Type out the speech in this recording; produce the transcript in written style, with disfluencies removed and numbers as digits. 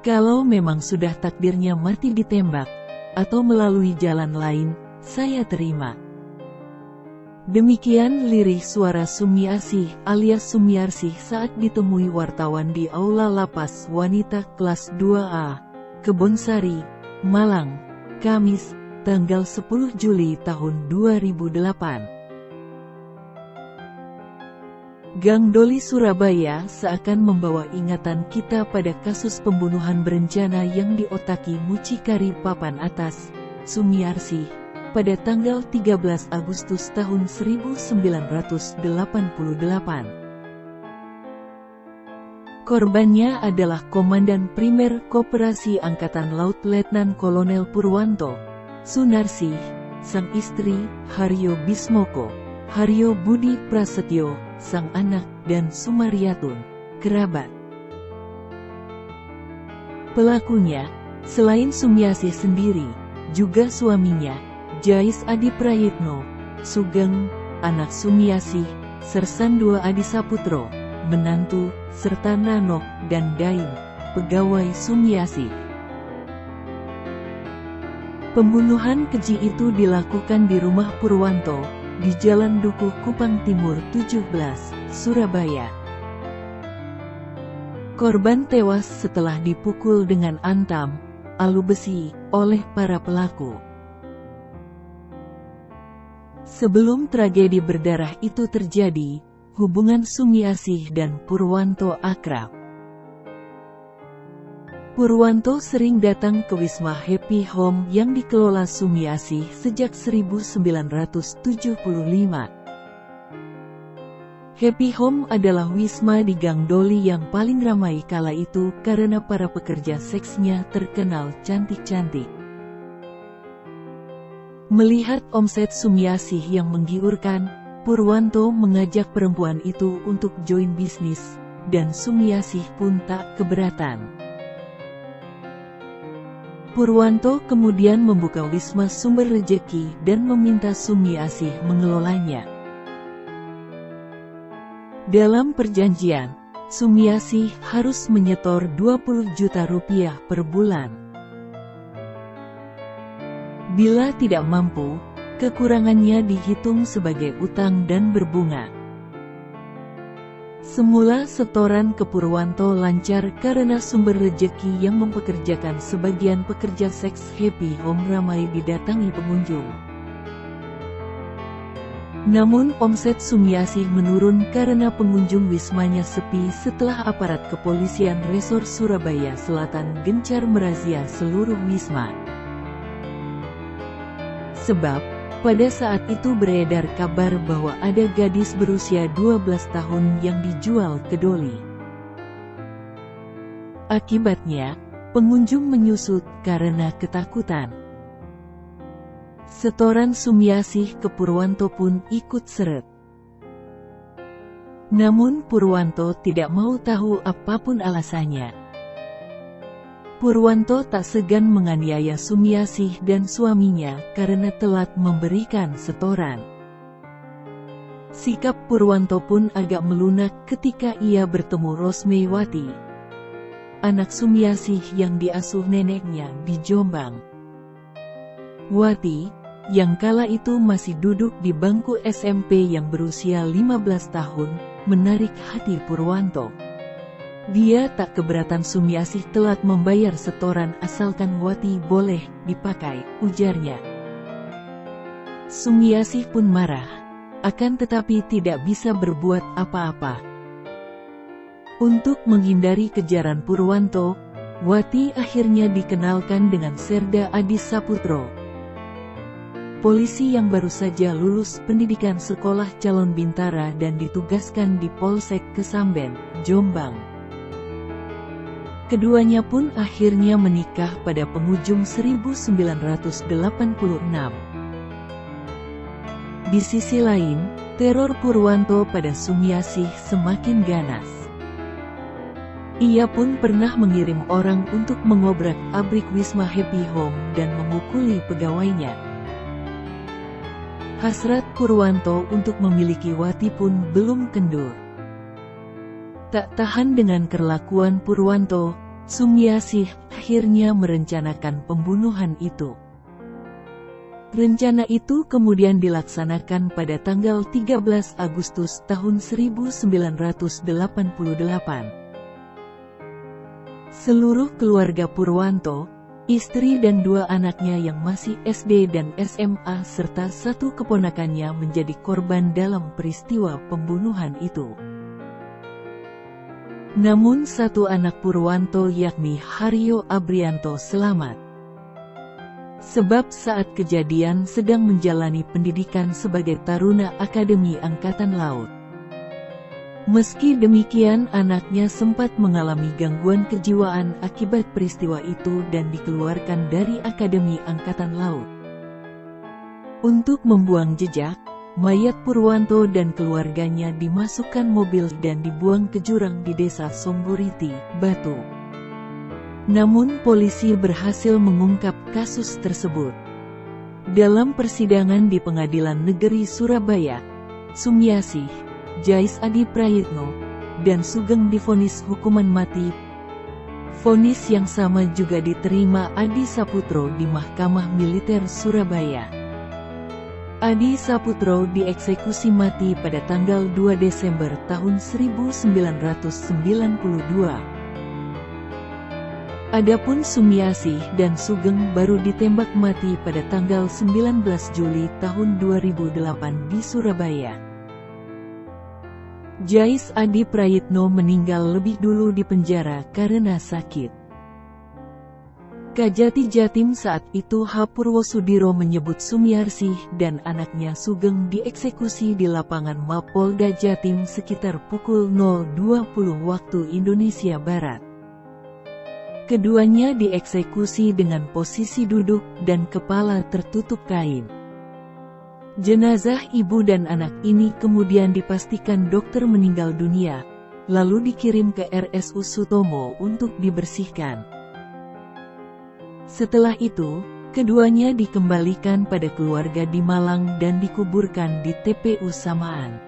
Kalau memang sudah takdirnya mati ditembak, atau melalui jalan lain, saya terima. Demikian lirih suara Sumiasih alias Sumiarsih saat ditemui wartawan di Aula Lapas Wanita Kelas 2A, Kebonsari, Malang, Kamis, tanggal 10 Juli tahun 2008. Gang Doli Surabaya seakan membawa ingatan kita pada kasus pembunuhan berencana yang diotaki mucikari papan atas, Sumiarsih, pada tanggal 13 Agustus tahun 1988. Korbannya adalah Komandan Primer Koperasi Angkatan Laut Letnan Kolonel Purwanto, Sunarsih, sang istri, Haryo Bismoko, Haryo Budi Prasetyo, sang anak, dan Sumaryatun, kerabat. Pelakunya, selain Sumiasih sendiri, juga suaminya, Jais Adi Prayitno, Sugeng, anak Sumiasih, Sersan II Adi Saputro, menantu, serta Nanok dan Daim, pegawai Sumiasih. Pembunuhan keji itu dilakukan di rumah Purwanto, di Jalan Dukuh Kupang Timur 17, Surabaya. Korban tewas setelah dipukul dengan antam, alu besi, oleh para pelaku. Sebelum tragedi berdarah itu terjadi, hubungan Sumiasih dan Purwanto akrab. Purwanto sering datang ke Wisma Happy Home yang dikelola Sumiasih sejak 1975. Happy Home adalah wisma di Gang Doli yang paling ramai kala itu karena para pekerja seksnya terkenal cantik-cantik. Melihat omset Sumiasih yang menggiurkan, Purwanto mengajak perempuan itu untuk join bisnis, dan Sumiasih pun tak keberatan. Purwanto kemudian membuka Wisma Sumber Rejeki dan meminta Sumiasih mengelolanya. Dalam perjanjian, Sumiasih harus menyetor 20 juta rupiah per bulan. Bila tidak mampu, kekurangannya dihitung sebagai utang dan berbunga. Semula setoran ke Purwanto lancar karena Sumber Rejeki yang mempekerjakan sebagian pekerja seks Happy Home ramai didatangi pengunjung. Namun omset Sumiasih menurun karena pengunjung wismanya sepi setelah aparat kepolisian Resor Surabaya Selatan gencar merazia seluruh wisma. Sebab, pada saat itu beredar kabar bahwa ada gadis berusia 12 tahun yang dijual ke Doli. Akibatnya, pengunjung menyusut karena ketakutan. Setoran Sumiasih ke Purwanto pun ikut seret. Namun Purwanto tidak mau tahu apapun alasannya. Purwanto tak segan menganiaya Sumiasih dan suaminya karena telat memberikan setoran. Sikap Purwanto pun agak melunak ketika ia bertemu Rosmewati, anak Sumiasih yang diasuh neneknya di Jombang. Wati, yang kala itu masih duduk di bangku SMP yang berusia 15 tahun, menarik hati Purwanto. Dia tak keberatan Sumiasih telat membayar setoran asalkan Wati boleh dipakai, ujarnya. Sumiasih pun marah, akan tetapi tidak bisa berbuat apa-apa. Untuk menghindari kejaran Purwanto, Wati akhirnya dikenalkan dengan Serda Adi Saputro, polisi yang baru saja lulus pendidikan sekolah calon bintara dan ditugaskan di Polsek Kesamben, Jombang. Keduanya pun akhirnya menikah pada penghujung 1986. Di sisi lain, teror Purwanto pada Sumiasih semakin ganas. Ia pun pernah mengirim orang untuk mengobrak-abrik Wisma Happy Home dan memukuli pegawainya. Hasrat Purwanto untuk memiliki Wati pun belum kendur. Tak tahan dengan kelakuan Purwanto, Sumiasih akhirnya merencanakan pembunuhan itu. Rencana itu kemudian dilaksanakan pada tanggal 13 Agustus tahun 1988. Seluruh keluarga Purwanto, istri dan 2 anaknya yang masih SD dan SMA serta 1 keponakannya menjadi korban dalam peristiwa pembunuhan itu. Namun 1 anak Purwanto yakni Haryo Abrianto selamat. Sebab saat kejadian sedang menjalani pendidikan sebagai Taruna Akademi Angkatan Laut. Meski demikian anaknya sempat mengalami gangguan kejiwaan akibat peristiwa itu dan dikeluarkan dari Akademi Angkatan Laut. Untuk membuang jejak, mayat Purwanto dan keluarganya dimasukkan mobil dan dibuang ke jurang di desa Somburiti, Batu. Namun polisi berhasil mengungkap kasus tersebut. Dalam persidangan di Pengadilan Negeri Surabaya, Sumiasih, Jais Adi Prayitno, dan Sugeng divonis hukuman mati. Vonis yang sama juga diterima Adi Saputro di Mahkamah Militer Surabaya. Adi Saputro dieksekusi mati pada tanggal 2 Desember tahun 1992. Adapun Sumiasih dan Sugeng baru ditembak mati pada tanggal 19 Juli tahun 2008 di Surabaya. Jais Adi Prayitno meninggal lebih dulu di penjara karena sakit. Kajati Jatim saat itu H. Purwosudiro menyebut Sumiarsih dan anaknya Sugeng dieksekusi di lapangan Mapolda Jatim sekitar pukul 0.20 waktu Indonesia Barat. Keduanya dieksekusi dengan posisi duduk dan kepala tertutup kain. Jenazah ibu dan anak ini kemudian dipastikan dokter meninggal dunia, lalu dikirim ke RSU Sutomo untuk dibersihkan. Setelah itu, keduanya dikembalikan pada keluarga di Malang dan dikuburkan di TPU Samaan.